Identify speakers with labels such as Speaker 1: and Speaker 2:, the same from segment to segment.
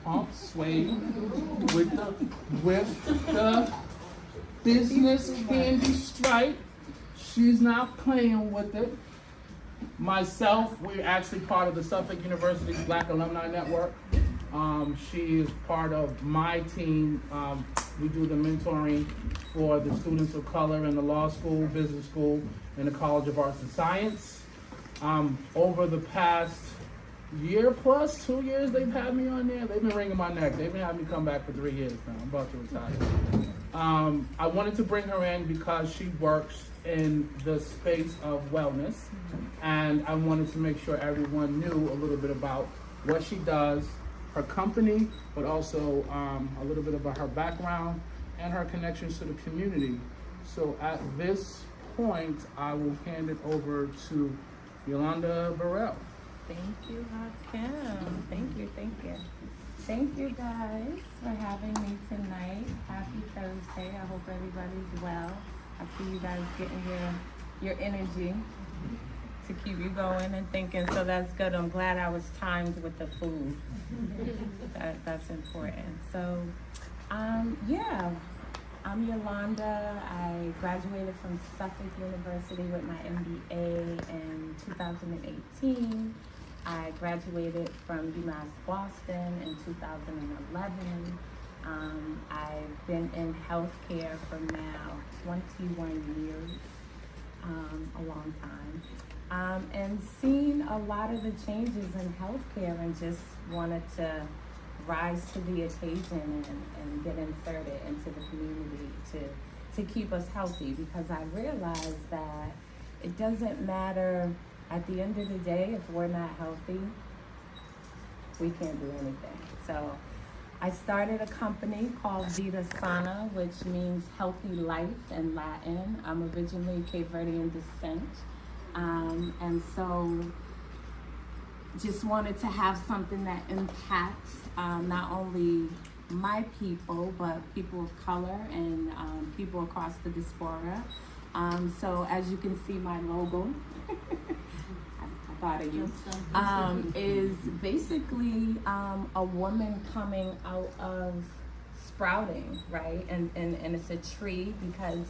Speaker 1: pump suede with the business candy stripe. She's not playing with it. Myself, we're actually part of the Suffolk University's Black Alumni Network. She is part of my team. We do the mentoring for the students of color in the law school, business school, and the College of Arts and Science. Over the past year plus, 2 years they've had me on there. They've been wringing my neck. They've been having me come back for 3 years now. I'm about to retire. I wanted to bring her in because she works in the space of wellness, and I wanted to make sure everyone knew a little bit about what she does, her company, but also a little bit about her background and her connections to the community. So at this point, I will hand it over to Yolanda Burrell.
Speaker 2: Thank you, Hakim. Thank you. Thank you guys for having me tonight. Happy Thursday. I hope everybody's well. I see you guys getting your energy to keep you going and thinking, so that's good. I'm glad I was timed with the food. That's important. So, yeah, I'm Yolanda. I graduated from Suffolk University with my MBA in 2018. I graduated from UMass Boston in 2011. I've been in healthcare for now 21 years, a long time, and seen a lot of the changes in healthcare and just wanted to rise to the occasion and get inserted into the community to keep us healthy, because I realized that it doesn't matter at the end of the day if we're not healthy, we can't do anything. So I started a company called Vida Sana, which means healthy life in Latin. I'm originally Cape Verdean descent. And so just wanted to have something that impacts not only my people, but people of color and people across the diaspora. So as you can see, my logo, I thought of you, is basically a woman coming out of sprouting, right? And it's a tree because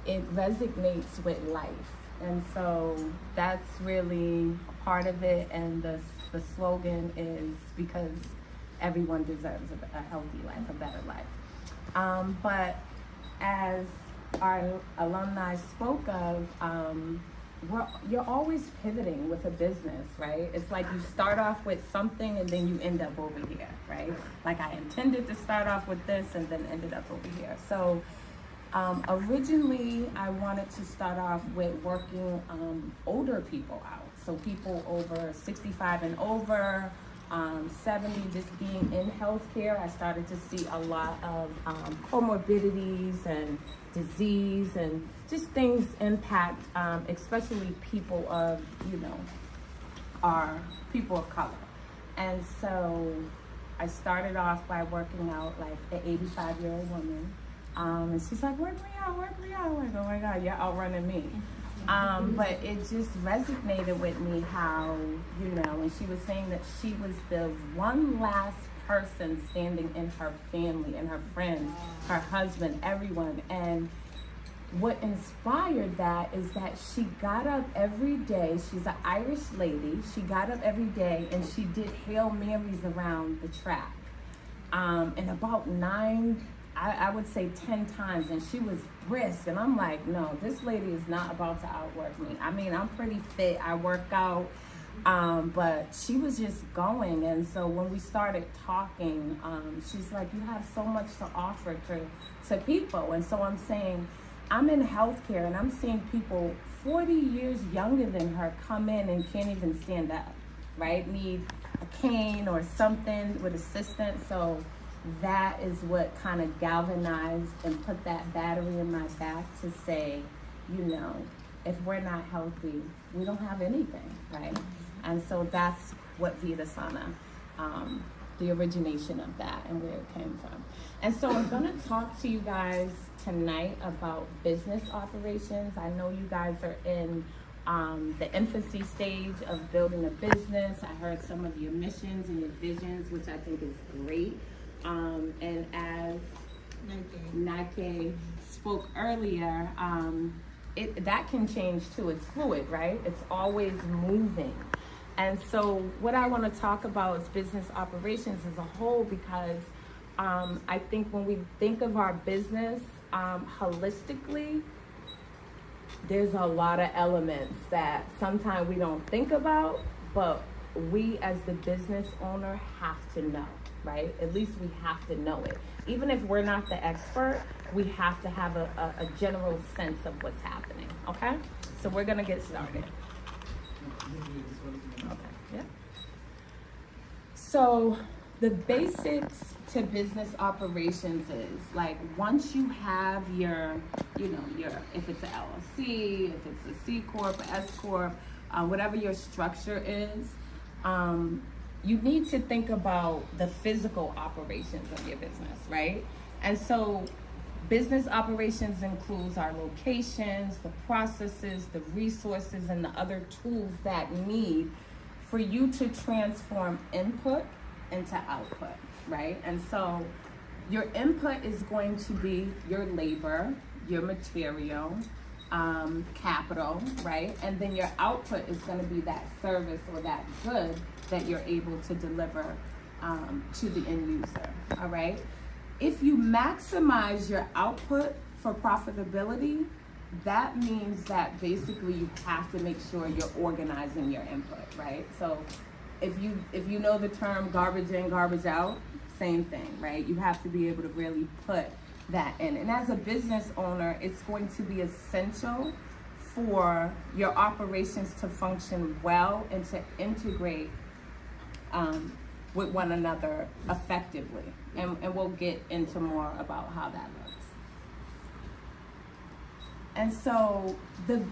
Speaker 2: it resonates with life. And so that's really part of it. And the slogan is because everyone deserves a healthy life, a better life. But as our alumni spoke of, you're always pivoting with a business, right? It's like you start off with something and then you end up over here, right? Like I intended to start off with this and then ended up over here. So originally I wanted to start off with working older people out. So people over 65 and over, 70, just being in healthcare, I started to see a lot of comorbidities and disease and just things impact, especially people of, our people of color. And so I started off by working out like an 85-year-old woman. And she's like, work me out. I'm like, oh my God, you're outrunning me. But it just resonated with me how, and she was saying that she was the one last person standing in her family and her friends, her husband, everyone. And what inspired that is that she got up every day. She's an Irish lady. She got up every day and she did Hail Marys around the track. And about I would say 10 times, and she was brisk, and I'm like, no, this lady is not about to outwork me. I mean, I'm pretty fit, I work out, but she was just going. And so when we started talking, she's like, you have so much to offer to people. And so I'm saying, I'm in healthcare, and I'm seeing people 40 years younger than her come in and can't even stand up, right? Need a cane or something with assistance. So that is what kind of galvanized and put that battery in my back to say, if we're not healthy, we don't have anything, right? And so that's what Vida Sana, the origination of that and where it came from. And so I'm gonna talk to you guys tonight about business operations. I know you guys are in the infancy stage of building a business. I heard some of your missions and your visions, which I think is great. And as Nike spoke earlier, that can change too. It's fluid, right? It's always moving. And so what I want to talk about is business operations as a whole, because I think when we think of our business holistically, there's a lot of elements that sometimes we don't think about, but we as the business owner have to know, right? At least we have to know it. Even if we're not the expert, we have to have a general sense of what's happening, okay? So we're gonna get started. Okay, yeah. So the basics to business operations is, like, once you have your, if it's an LLC, if it's a C Corp, a S Corp, whatever your structure is, you need to think about the physical operations of your business, right? And so business operations includes our locations, the processes, the resources, and the other tools that need for you to transform input into output, right? And so your input is going to be your labor, your material, capital, right? And then your output is going to be that service or that good that you're able to deliver to the end user, all right? If you maximize your output for profitability, that means that basically you have to make sure you're organizing your input, right? So if you know the term garbage in, garbage out, same thing, right? You have to be able to really put that in. And as a business owner, it's going to be essential for your operations to function well and to integrate with one another effectively. And we'll get into more about how that looks. And so the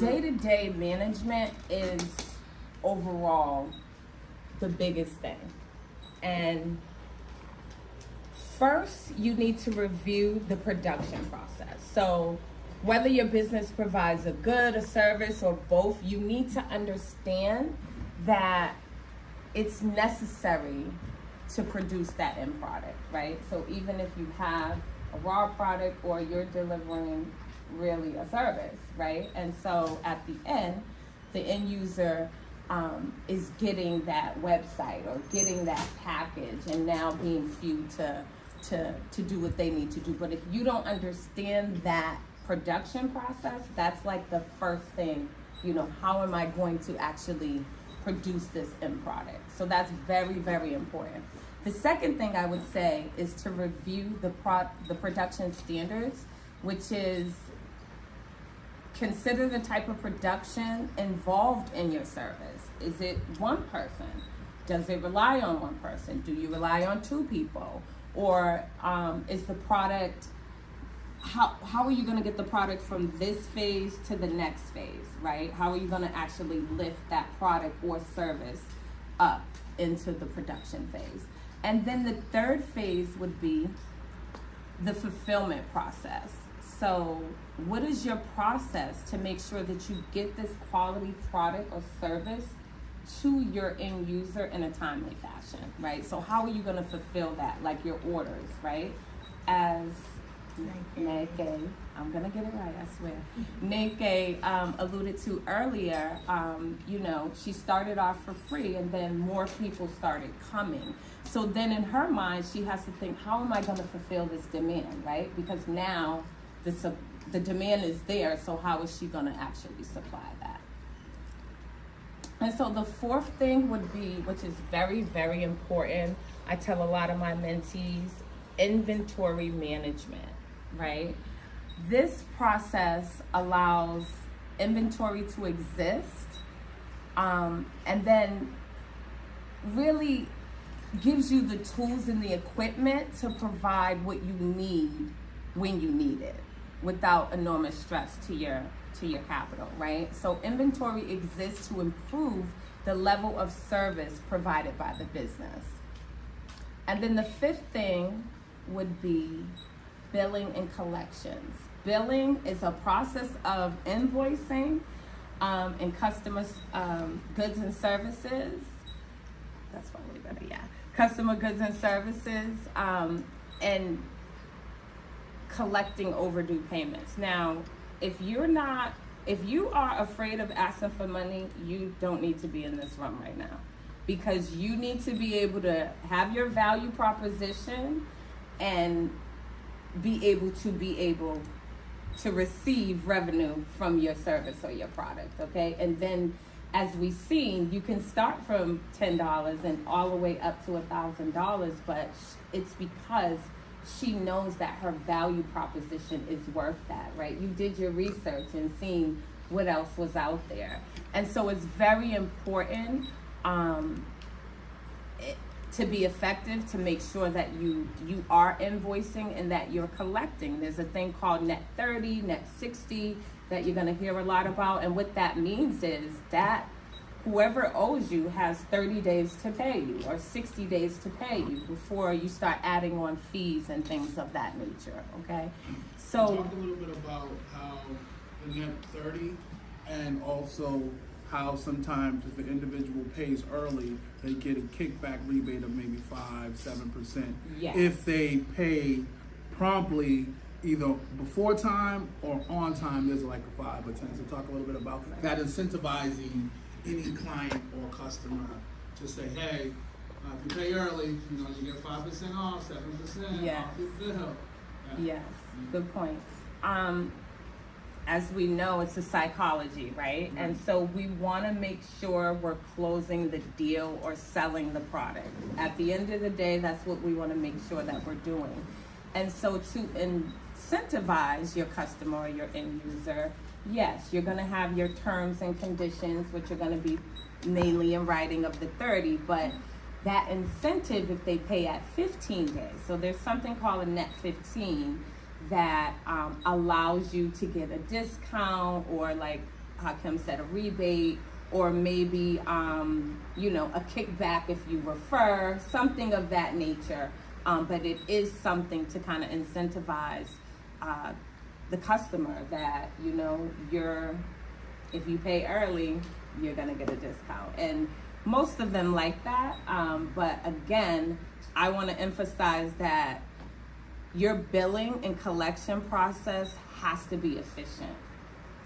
Speaker 2: day-to-day management is overall the biggest thing. And first, you need to review the production process. So whether your business provides a good, a service, or both, you need to understand that it's necessary to produce that end product, right? So even if you have a raw product or you're delivering really a service, right? And so at the end user is getting that website or getting that package and now being fueled to do what they need to do. But if you don't understand that production process, that's like the first thing, how am I going to actually produce this end product? So that's very, very important. The second thing I would say is to review the production standards, which is consider the type of production involved in your service. Is it one person? Does it rely on one person? Do you rely on two people? Or is the product, how are you going to get the product from this phase to the next phase, right? How are you going to actually lift that product or service up into the production phase? And then the third phase would be the fulfillment process. So what is your process to make sure that you get this quality product or service to your end user in a timely fashion, right? So how are you going to fulfill that, like your orders, right? As Neke, I'm going to get it right, I swear. Neke alluded to earlier, she started off for free and then more people started coming. So then in her mind, she has to think, how am I going to fulfill this demand, right? Because now the demand is there, so how is she going to actually supply that? And so the fourth thing would be, which is very, very important, I tell a lot of my mentees, inventory management, right? This process allows inventory to exist, and then really gives you the tools and the equipment to provide what you need when you need it without enormous stress to your capital, right? So inventory exists to improve the level of service provided by the business. And then the fifth thing would be billing and collections. billing is a process of invoicing in customer goods and services. That's probably better, yeah. Customer goods and services, and collecting overdue payments. Now, if you are afraid of asking for money, you don't need to be in this room right now, because you need to be able to have your value proposition and be able to receive revenue from your service or your product, okay? And then, as we've seen, you can start from $10 and all the way up to $1,000, but it's because she knows that her value proposition is worth that, right? You did your research and seen what else was out there. And so it's very important to be effective, to make sure that you are invoicing and that you're collecting. There's a thing called net 30, net 60 that you're gonna hear a lot about. And what that means is that whoever owes you has 30 days to pay you or 60 days to pay you before you start adding on fees and things of that nature, okay? So
Speaker 1: talk a little bit about how the net 30, and also how sometimes if an individual pays early, they get a kickback rebate of maybe 5-7%.
Speaker 2: Yes.
Speaker 1: If they pay promptly, either before time or on time, there's like a 5 or 10. So talk a little bit about that, incentivizing any client or customer to say, hey, if you pay early, you get 5% off, 7%
Speaker 2: Yes.
Speaker 1: off your bill.
Speaker 2: Yes, good point. As we know, it's a psychology, right? And so we want to make sure we're closing the deal or selling the product. At the end of the day, that's what we want to make sure that we're doing. And so to incentivize your customer or your end user, yes, you're going to have your terms and conditions, which are going to be mainly in writing of the 30, but that incentive, if they pay at 15 days, so there's something called a net 15 that allows you to get a discount, or like Hakim said, a rebate, or maybe a kickback if you refer, something of that nature. But it is something to kind of incentivize the customer that if you pay early, you're gonna get a discount, and most of them like that. But again, I want to emphasize that your billing and collection process has to be efficient.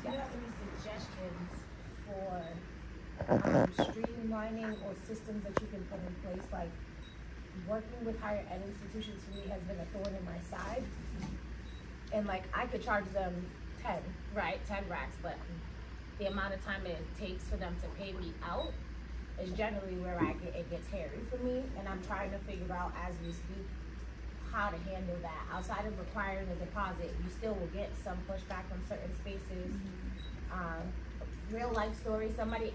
Speaker 3: Do you have any suggestions for streamlining or systems that you can put in place? Like, working with higher ed institutions for me has been a thorn in my side. And like, I could charge them 10 racks, but the amount of time it takes for them to pay me out is generally where it gets hairy for me. And I'm trying to figure out as we speak how to handle that. Outside of requiring a deposit, you still will get some pushback from certain spaces. Real life story, somebody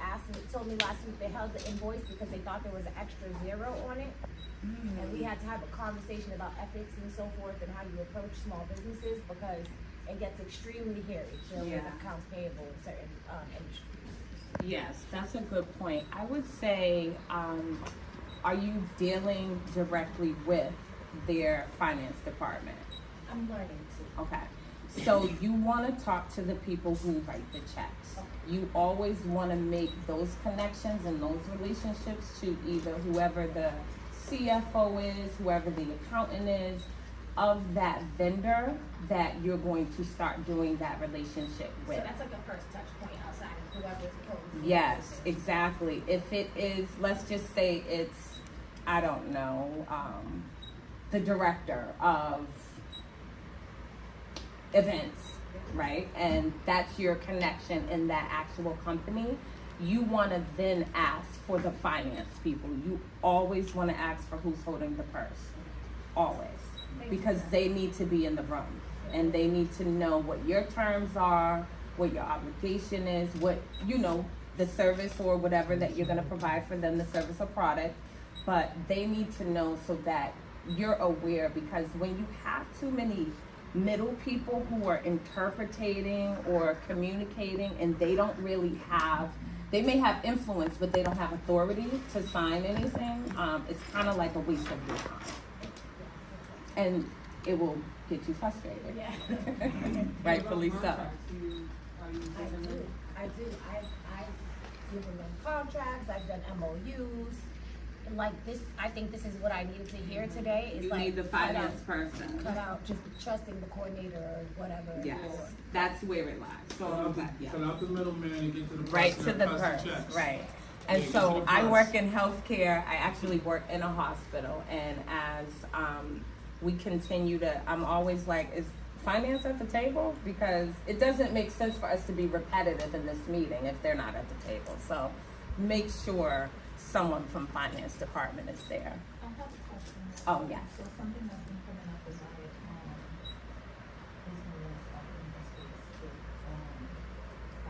Speaker 3: told me last week they held the invoice because they thought there was an extra 0 on it. And we had to have a conversation about ethics and so forth and how you approach small businesses, because it gets extremely hairy with accounts payable in certain industries.
Speaker 2: Yes, that's a good point. I would say, are you dealing directly with their finance department?
Speaker 3: I'm learning to.
Speaker 2: Okay. So you want to talk to the people who write the checks. You always want to make those connections and those relationships to either whoever the CFO is, whoever the accountant is, of that vendor that you're going to start doing that relationship with.
Speaker 3: So that's like a first touch point outside of whoever's supposed to.
Speaker 2: Yes, exactly. If it is, let's just say it's, I don't know, the director of events, right? And that's your connection in that actual company. You want to then ask for the finance people. You always want to ask for who's holding the purse, always, because they need to be in the room and they need to know what your terms are, what your obligation is, what, the service or whatever that you're going to provide for them, the service or product. But they need to know so that you're aware, because when you have too many middle people who are interpreting or communicating and they don't really have, they may have influence, but they don't have authority to sign anything, it's kind of like a waste of your time. And it will get you frustrated.
Speaker 3: Yeah.
Speaker 2: Rightfully so.
Speaker 3: I do. I've given them contracts. I've done MOUs. And like this, I think this is what I needed to hear today. Is
Speaker 2: You
Speaker 3: like
Speaker 2: need the finance person.
Speaker 3: cut out just trusting the coordinator or whatever.
Speaker 2: Yes,
Speaker 3: Or,
Speaker 2: that's where it lies. So I'm glad, yeah.
Speaker 1: Cut out the middleman and get to the
Speaker 2: Right
Speaker 1: person
Speaker 2: to the
Speaker 1: that cuts
Speaker 2: purse,
Speaker 1: checks.
Speaker 2: right. And
Speaker 1: Yeah, get to
Speaker 2: so
Speaker 1: the
Speaker 2: I
Speaker 1: purse.
Speaker 2: work in healthcare. I actually work in a hospital, and as we continue to, I'm always like, is finance at the table? Because it doesn't make sense for us to be repetitive in this meeting if they're not at the table. So make sure someone from finance department is there.
Speaker 4: I have a question.
Speaker 2: Oh, yes.
Speaker 4: So something that's been coming up is I, business up in this space with,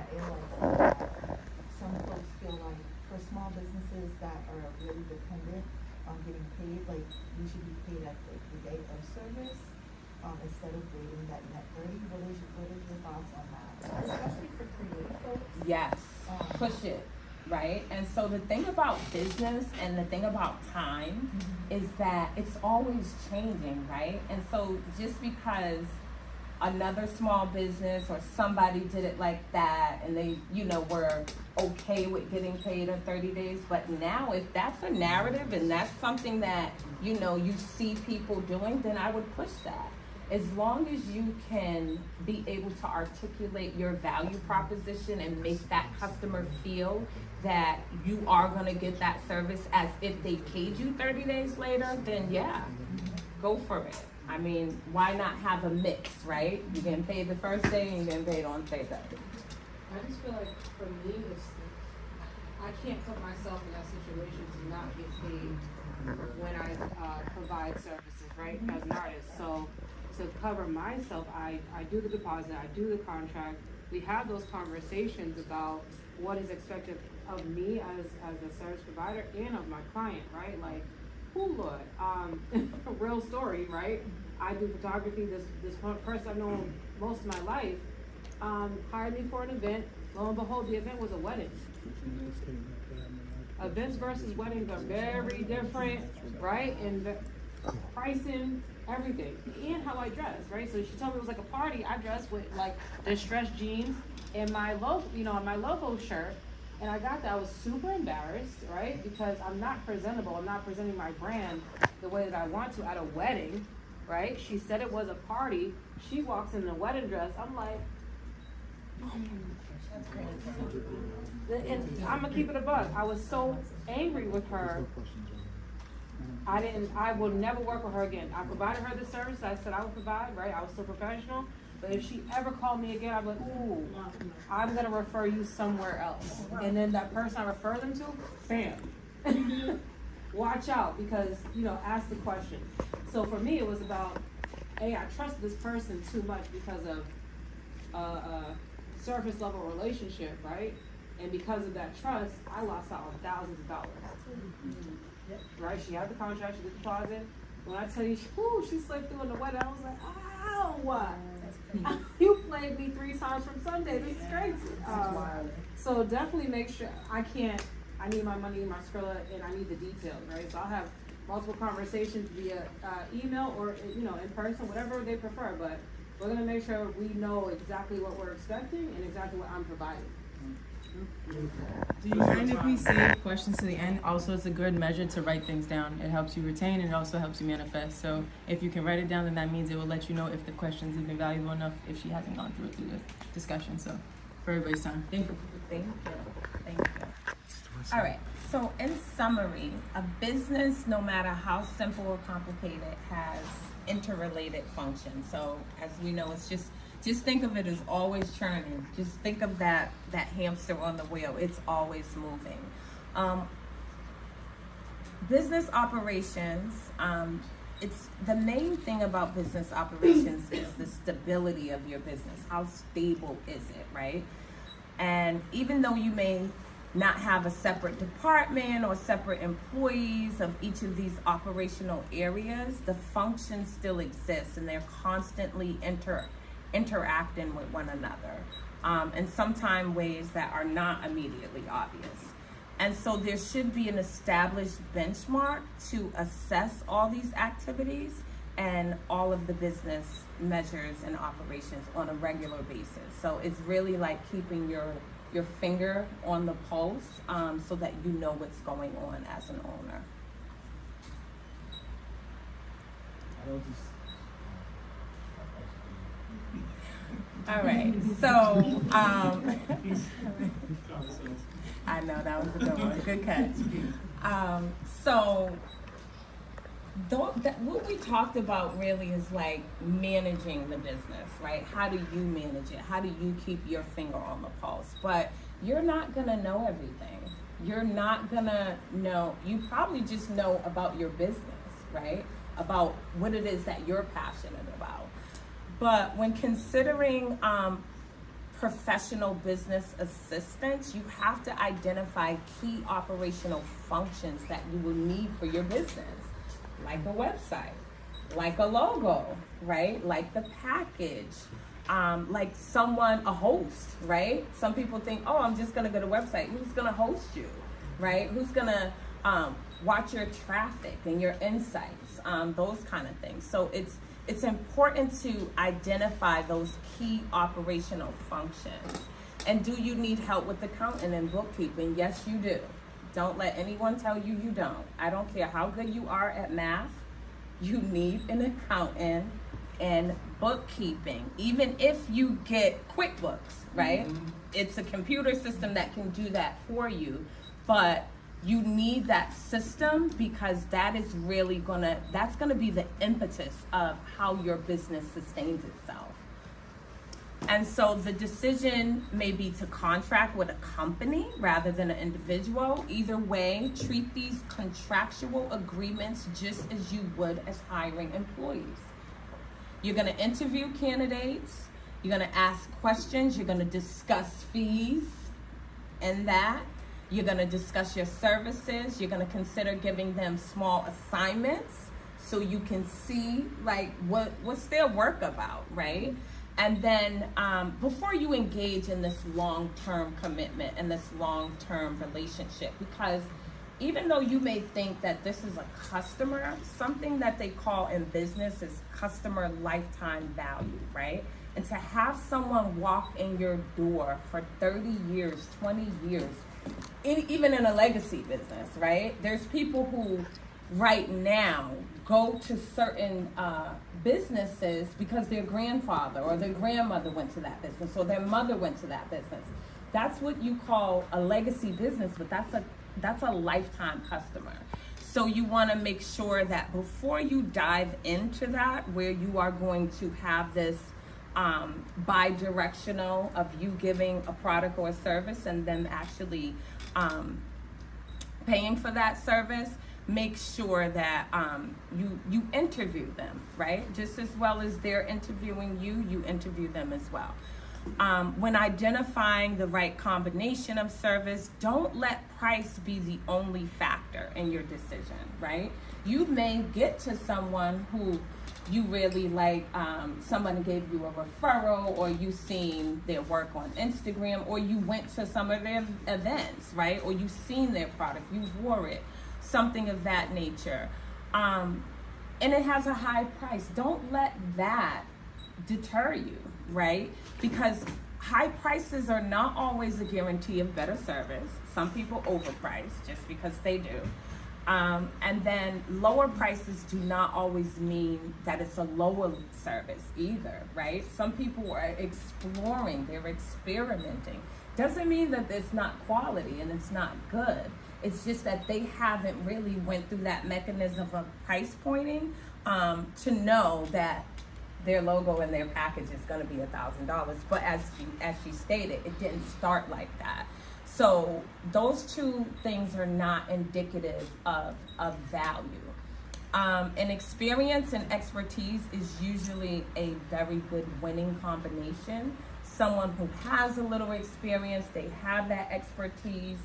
Speaker 4: at airlines. Some folks feel like for small businesses that are really dependent on getting paid, like we should be paid at the day of service, instead of waiting that net 30. What is your thoughts on that? Especially for creative folks.
Speaker 2: Yes, push it, right? And so the thing about business and the thing about time is that it's always changing, right? And so just because another small business or somebody did it like that and they, were okay with getting paid in 30 days, but now if that's a narrative and that's something that, you see people doing, then I would push that. As long as you can be able to articulate your value proposition and make that customer feel that you are going to get that service as if they paid you 30 days later, then yeah, go for it. I mean, why not have a mix, right? You're getting paid the first day and you're getting paid on payday.
Speaker 5: I just feel like for me, I can't put myself in that situation to not get paid when I provide services, right, as an artist. So to cover myself, I do the deposit, I do the contract. We have those conversations about what is expected of me as a service provider and of my client, right? Like, Lord, real story, right? I do photography. This one person I've known most of my life hired me for an event. Lo and behold, the event was a wedding. Events versus weddings are very different, right? And the pricing, everything, and how I dress, right? So she told me it was like a party. I dressed with like distressed jeans and my logo, my logo shirt. And I got that. I was super embarrassed, right? Because I'm not presentable. I'm not presenting my brand the way that I want to at a wedding, right? She said it was a party. She walks in a wedding dress. I'm like,
Speaker 3: That's crazy.
Speaker 5: and I'm gonna keep it a buck. I was so angry with her. I will never work with her again. I provided her the service I said I would provide, right? I was so professional. But if she ever called me again, I'd be like, ooh, I'm gonna refer you somewhere else. And then that person I refer them to, bam. Watch out, because, ask the question. So for me, it was about, hey, I trust this person too much because of a surface level relationship, right? And because of that trust, I lost out on thousands of dollars. Right? She had the contract, she did the deposit. When I tell you, she slipped through in the wedding, I was like, ow! You played me 3 times from Sunday. This is crazy. So definitely make sure I need my money, my Skrilla, and I need the details, right? So I'll have multiple conversations via email or, in person, whatever they prefer. But we're going to make sure we know exactly what we're expecting and exactly what I'm providing.
Speaker 6: Do you mind if we save questions to the end? Also, it's a good measure to write things down. It helps you retain and it also helps you manifest. So if you can write it down, then that means it will let you know if the question's even valuable enough if she hasn't gone through the discussion. So for everybody's time. Thank you.
Speaker 2: Thank you. All right. So in summary, a business, no matter how simple or complicated, has interrelated functions. So as we know, it's just think of it as always churning. Just think of that hamster on the wheel. It's always moving. Business operations, it's the main thing about business operations is the stability of your business. How stable is it, right? And even though you may not have a separate department or separate employees of each of these operational areas, the functions still exist and they're constantly interacting with one another, and sometimes ways that are not immediately obvious. And so there should be an established benchmark to assess all these activities and all of the business measures and operations on a regular basis. So it's really like keeping your finger on the pulse, so that you know what's going on as an owner. All right, so I know that was a good one, good catch. So what we talked about really is like managing the business, right? How do you manage it? How do you keep your finger on the pulse? But you're not gonna know everything. You're not gonna know, you probably just know about your business, right? About what it is that you're passionate about. But when considering professional business assistants, you have to identify key operational functions that you will need for your business, like a website, like a logo, right? Like the package, like a host, right? Some people think, oh, I'm just gonna go to a website. Who's gonna host you, right? Who's gonna watch your traffic and your insights, those kind of things. So it's important to identify those key operational functions. And do you need help with accounting and bookkeeping? Yes, you do. Don't let anyone tell you you don't. I don't care how good you are at math, you need an accountant and bookkeeping. Even if you get QuickBooks, right? Mm-hmm. It's a computer system that can do that for you, but you need that system because that is really that's gonna be the impetus of how your business sustains itself. And so the decision may be to contract with a company rather than an individual. Either way, treat these contractual agreements just as you would as hiring employees. You're gonna interview candidates, you're gonna ask questions, you're gonna discuss fees and that. You're gonna discuss your services. You're gonna consider giving them small assignments so you can see like what's their work about, right? And then before you engage in this long-term commitment and this long-term relationship, because even though you may think that this is a customer, something that they call in business is customer lifetime value, right? And to have someone walk in your door for 30 years, 20 years, even in a legacy business, right? There's people who right now go to certain businesses because their grandfather or their grandmother went to that business or their mother went to that business. That's what you call a legacy business, but that's a lifetime customer. So you want to make sure that before you dive into that, where you are going to have this bi-directional of you giving a product or a service and then actually paying for that service, make sure that you interview them, right? Just as well as they're interviewing you, you interview them as well. When identifying the right combination of service, don't let price be the only factor in your decision, right? You may get to someone who you really like, someone gave you a referral, or you seen their work on Instagram, or you went to some of their events, right? Or you've seen their product, you wore it, something of that nature. And it has a high price. Don't let that deter you, right? Because high prices are not always a guarantee of better service. Some people overprice just because they do. And then lower prices do not always mean that it's a lower service either, right? Some people are exploring, they're experimenting. Doesn't mean that it's not quality and it's not good. It's just that they haven't really went through that mechanism of price pointing to know that their logo and their package is going to be $1,000. But as she stated, it didn't start like that. So those two things are not indicative of value. And experience and expertise is usually a very good winning combination. Someone who has a little experience, they have that expertise,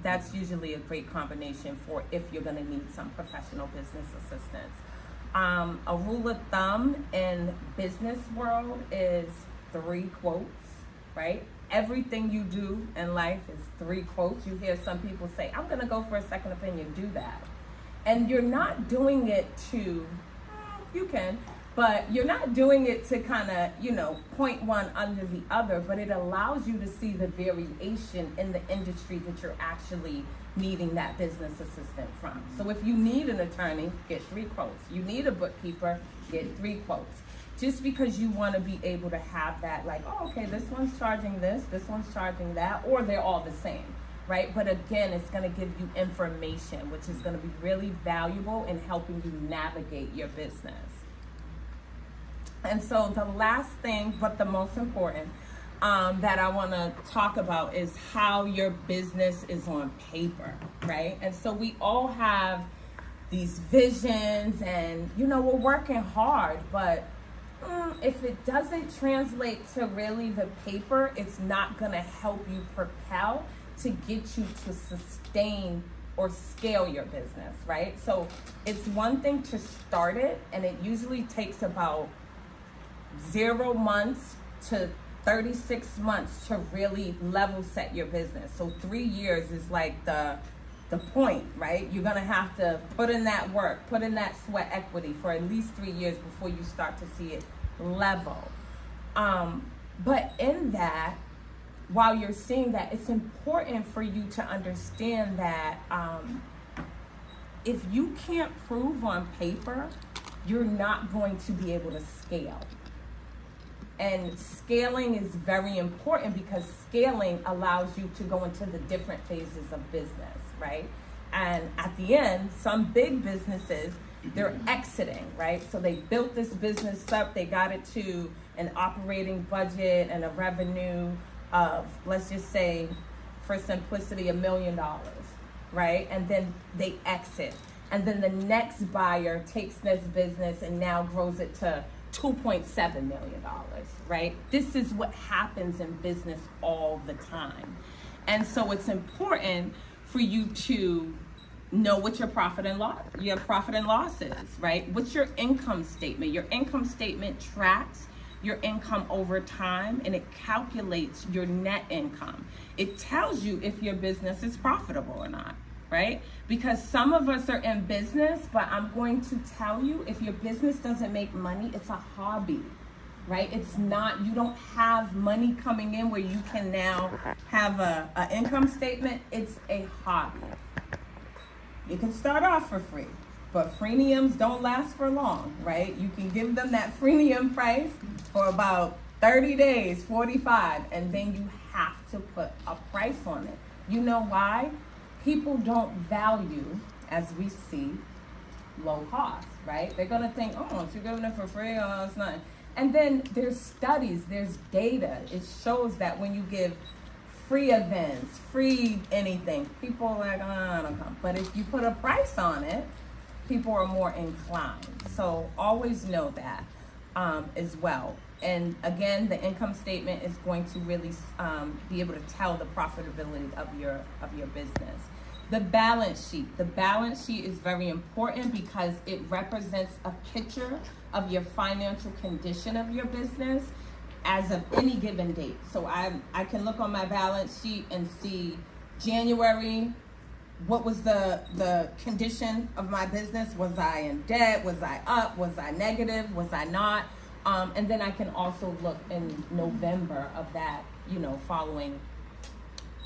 Speaker 2: that's usually a great combination for if you're gonna need some professional business assistance. A rule of thumb in business world is 3 quotes, right? Everything you do in life is 3 quotes. You hear some people say, I'm gonna go for a second opinion, do that. And you're not doing it to You can. But you're not doing it to kind of, you know, point one under the other, but it allows you to see the variation in the industry that you're actually needing that business assistant from. So if you need an attorney, get 3 quotes. You need a bookkeeper, get 3 quotes. Just because you want to be able to have that, like, oh, okay, this one's charging this one's charging that, or they're all the same, right? But again, it's going to give you information, which is going to be really valuable in helping you navigate your business. And so the last thing, but the most important, that I want to talk about is how your business is on paper, right? And so we all have these visions and, you know, we're working hard, but if it doesn't translate to really the paper, it's not going to help you propel to get you to sustain or scale your business, right? So it's one thing to start it, and it usually takes about 0 months to 36 months to really level set your business. So 3 years is like the point, right? You're gonna have to put in that work, put in that sweat equity for at least 3 years before you start to see it level. But in that, while you're seeing that, it's important for you to understand that if you can't prove on paper, you're not going to be able to scale. And scaling is very important because scaling allows you to go into the different phases of business, right? And at the end, some big businesses, they're exiting, right? So they built this business up, they got it to an operating budget and a revenue of, let's just say, for simplicity, $1 million, right? And then they exit. And then the next buyer takes this business and now grows it to $2.7 million, right? This is what happens in business all the time. And so it's important for you to know what your profit and loss is, right? What's your income statement? Your income statement tracks your income over time, and it calculates your net income. It tells you if your business is profitable or not, right? Because some of us are in business, but I'm going to tell you, if your business doesn't make money, it's a hobby, right? It's not, you don't have money coming in where you can now have a income statement. It's a hobby. You can start off for free, but freemiums don't last for long, right? You can give them that freemium price for about 30 days, 45, and then you have to put a price on it. You know why? People don't value, as we see, low cost, right? They're gonna think, oh, if you're giving it for free, oh, it's nothing. And then there's studies, there's data. It shows that when you give free events, free anything, people are like, oh, I don't come. But if you put a price on it, people are more inclined. So always know that as well. And again, the income statement is going to really be able to tell the profitability of your business. The balance sheet. The balance sheet is very important because it represents a picture of your financial condition of your business as of any given date. So I can look on my balance sheet and see January, what was the condition of my business? Was I in debt? Was I up? Was I negative? Was I not? And then I can also look in November of that, following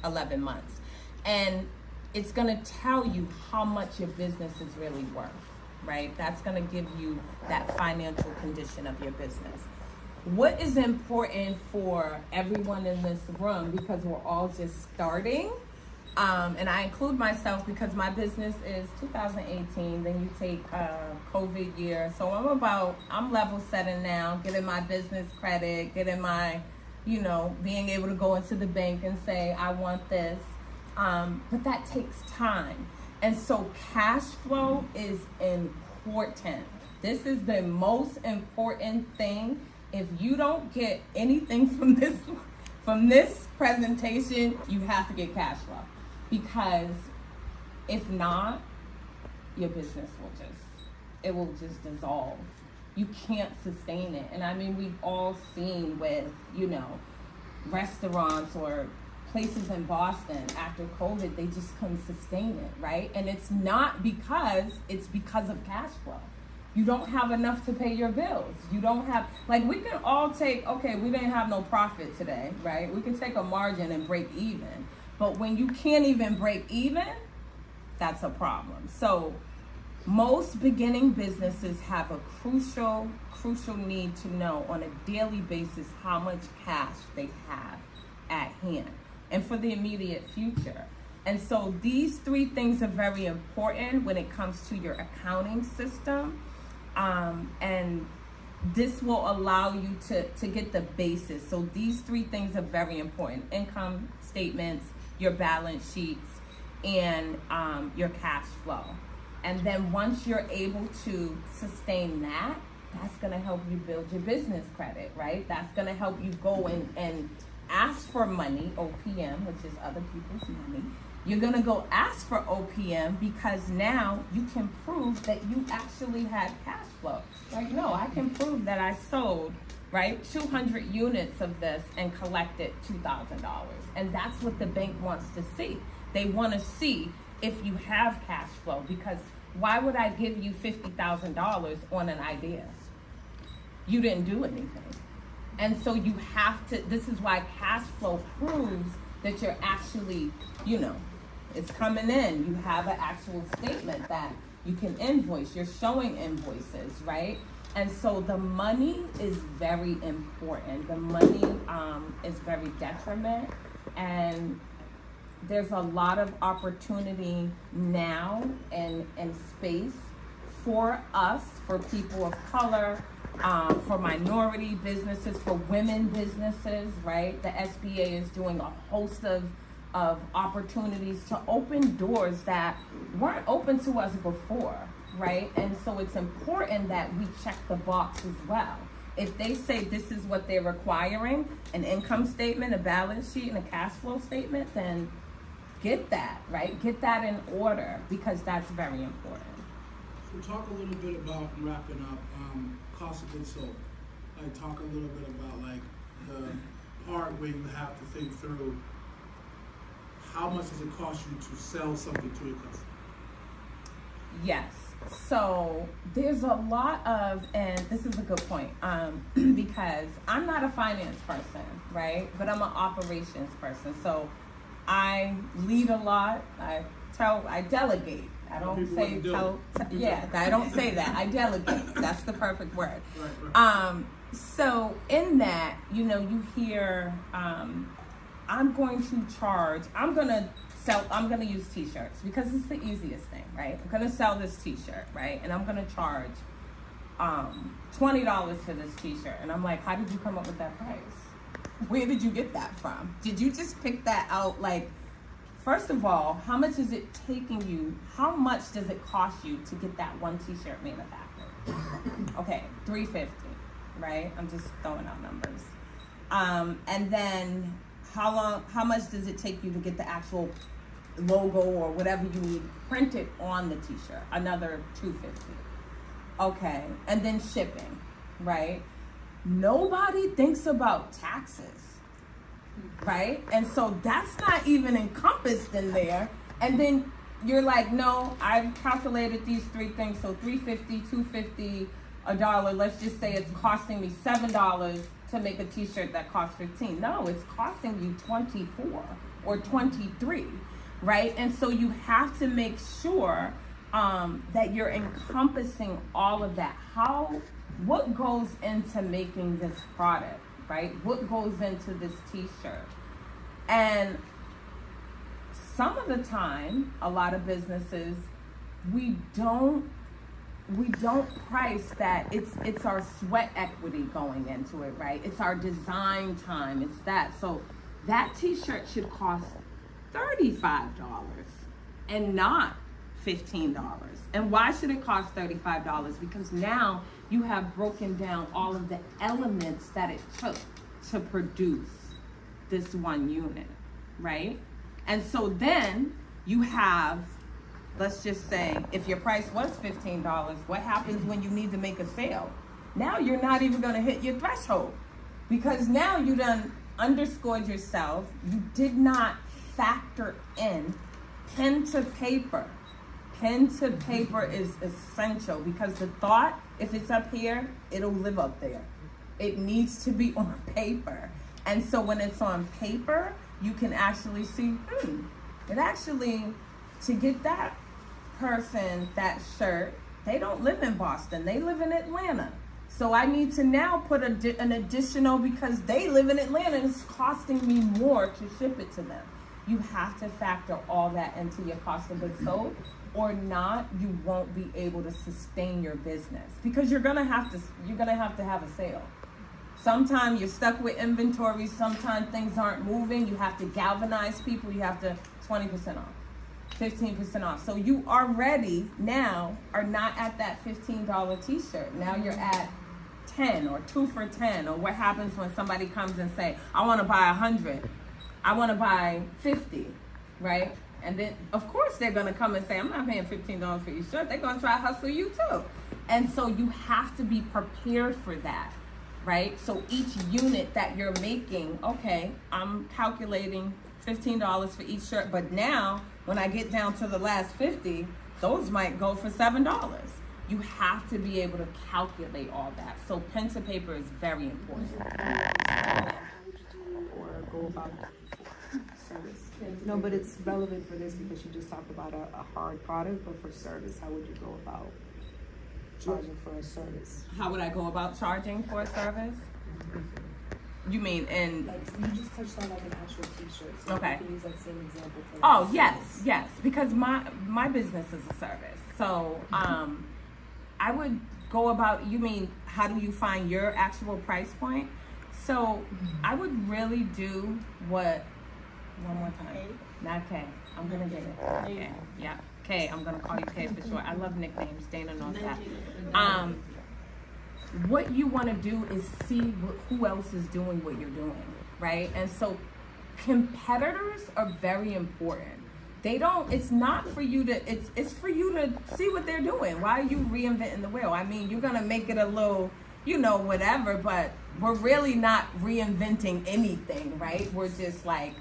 Speaker 2: 11 months. And it's gonna tell you how much your business is really worth, right? That's gonna give you that financial condition of your business. What is important for everyone in this room, because we're all just starting, and I include myself because my business is 2018, then you take COVID year. So I'm level setting now, getting my business credit, getting my, being able to go into the bank and say, I want this. But that takes time. And so cash flow is important. This is the most important thing. If you don't get anything from this presentation, you have to get cash flow. Because if not, your business will just dissolve. You can't sustain it. And I mean, we've all seen with, restaurants or places in Boston after COVID, they just couldn't sustain it, right? And it's because of cash flow. You don't have enough to pay your bills. You don't have, like, we can all take, okay, we didn't have no profit today, right? We can take a margin and break even. But when you can't even break even, that's a problem. So most beginning businesses have a crucial need to know on a daily basis how much cash they have at hand and for the immediate future. And so these three things are very important when it comes to your accounting system. And this will allow you to get the basis. So these three things are very important: income statements, your balance sheets, and your cash flow. And then once you're able to sustain that, that's going to help you build your business credit, right? That's going to help you go and ask for money, OPM, which is other people's money. You're going to go ask for OPM because now you can prove that you actually had cash flow. Like, no, I can prove that I sold, right, 200 units of this and collected $2,000. And that's what the bank wants to see. They want to see if you have cash flow, because why would I give you $50,000 on an idea? You didn't do anything. And so you have to, this is why cash flow proves that you're actually, it's coming in. You have an actual statement that you can invoice. You're showing invoices, right? And so the money is very important. The money is very detriment. And there's a lot of opportunity now and space for us, for people of color, for minority businesses, for women businesses, right? The SBA is doing a host of opportunities to open doors that weren't open to us before, right? And so it's important that we check the box as well. If they say this is what they're requiring, an income statement, a balance sheet, and a cash flow statement, then get that, right? Get that in order, because that's very important.
Speaker 7: So talk a little bit about, wrapping up, cost of goods sold. Like, talk a little bit about, like, the part where you have to think through how much does it cost you to sell something to your customer?
Speaker 2: Yes. So there's a lot of, and this is a good point, because I'm not a finance person, right? But I'm an operations person. So I lead a lot. I delegate. I don't say I don't say that. I delegate. That's the perfect word. Right. So in that, you hear, I'm going to use t-shirts because it's the easiest thing, right? I'm going to sell this t-shirt, right? And I'm going to charge $20 for this t-shirt. And I'm like, how did you come up with that price? Where did you get that from? Did you just pick that out? Like, first of all, how much is it taking you? How much does it cost you to get that one t-shirt manufactured? Okay, $350, right? I'm just throwing out numbers. And then how much does it take you to get the actual logo or whatever you need printed on the t-shirt? Another $250. Okay, and then shipping, right? Nobody thinks about taxes, right? And so that's not even encompassed in there. And then you're like, no, I've calculated these three things, so $350, $250, $1. Let's just say it's costing me $7 to make a t-shirt that costs $15. No, it's costing you $24 or $23, right? And so you have to make sure that you're encompassing all of that. What goes into making this product, right? What goes into this t-shirt? And some of the time, a lot of businesses, we don't price that. It's our sweat equity going into it, right? It's our design time. It's that. So that t-shirt should cost $35 and not $15. And why should it cost $35? Because now you have broken down all of the elements that it took to produce this one unit, right? And so then you have, let's just say, if your price was $15, what happens when you need to make a sale? Now you're not even gonna hit your threshold, because now you done underscored yourself. You did not factor in pen to paper pen to paper is essential because the thought, if it's up here, it'll live up there. It needs to be on paper. And so when it's on paper, you can actually see, it actually, to get that person that shirt, they don't live in Boston, they live in Atlanta. So I need to now put an additional, because they live in Atlanta and it's costing me more to ship it to them. You have to factor all that into your cost of goods sold, or not, you won't be able to sustain your business because you're gonna have to have a sale. Sometimes you're stuck with inventory, sometimes things aren't moving, you have to galvanize people, you have to 20% off, 15% off. So you already now are not at that $15 t-shirt. Now you're at 10 or 2 for 10, or what happens when somebody comes and say, I wanna buy 100, I wanna buy 50, right? And then of course they're gonna come and say, I'm not paying $15 for your shirt. They're gonna try to hustle you too. And so you have to be prepared for that, right? So each unit that you're making, okay, I'm calculating $15 for each shirt, but now when I get down to the last 50, those might go for $7. You have to be able to calculate all that. So pen to paper is very important.
Speaker 5: How would you do or go about service? No, but it's relevant for this because you just talked about a hard product, but for service, how would you go about charging for a service?
Speaker 2: How would I go about charging for a service? You mean in...
Speaker 5: Like, you just touched on like an actual t-shirt, so
Speaker 2: Okay.
Speaker 5: you can use that same example for
Speaker 2: Oh,
Speaker 5: service.
Speaker 2: yes, because my business is a service. So I would go about, you mean how do you find your actual price point? So I would really do what, one more time, not K, I'm gonna get it. K, yeah, K, I'm gonna call you K for short. I love nicknames, Dana knows that. What you wanna do is see who else is doing what you're doing, right? And so competitors are very important. It's not for you to, it's for you to see what they're doing. Why are you reinventing the wheel? I mean, you're gonna make it a little, whatever, but we're really not reinventing anything, right? We're just like,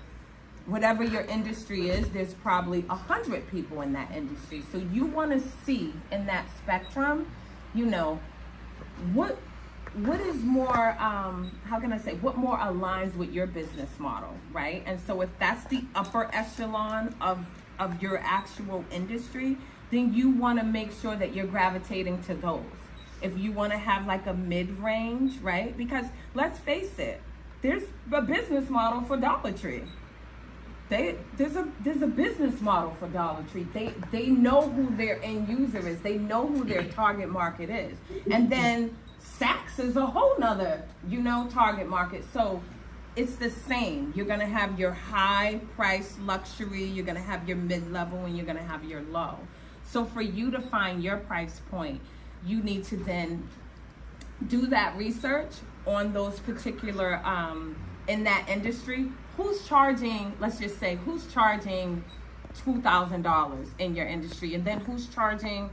Speaker 2: whatever your industry is, there's probably 100 people in that industry. So you wanna see in that spectrum, what is more, what more aligns with your business model, right? And so if that's the upper echelon of your actual industry, then you wanna make sure that you're gravitating to those. If you wanna have like a mid-range, right? Because let's face it, there's a business model for Dollar Tree. There's a business model for Dollar Tree. They know who their end user is. They know who their target market is. And then Saks is a whole nother, target market. So it's the same. You're gonna have your high price luxury, you're gonna have your mid-level, and you're gonna have your low. So for you to find your price point, you need to then do that research on those particular, in that industry. Who's charging, let's just say, who's charging $2,000 in your industry, and then who's charging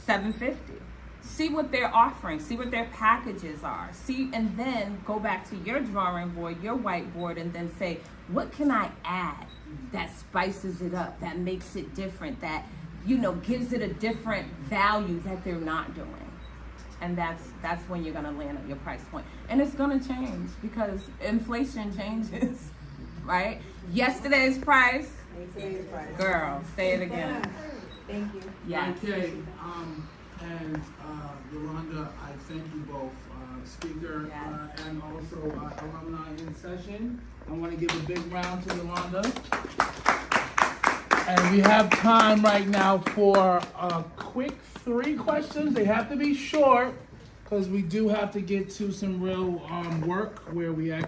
Speaker 2: $750? See what they're offering, see what their packages are, and then go back to your drawing board, your whiteboard, and then say, what can I add that spices it up, that makes it different, that, gives it a different value that they're not doing? And that's when you're gonna land at your price point. And it's gonna change because inflation changes, right? Yesterday's price, girl, say it again.
Speaker 5: Thank you.
Speaker 2: Yes.
Speaker 7: Okay, and Yolanda, I thank you both, speaker
Speaker 2: Yes.
Speaker 7: and also alumni in session. I want to give a big round to Yolanda. And we have time right now for a quick 3 questions. They have to be short because we do have to get to some real work where we actually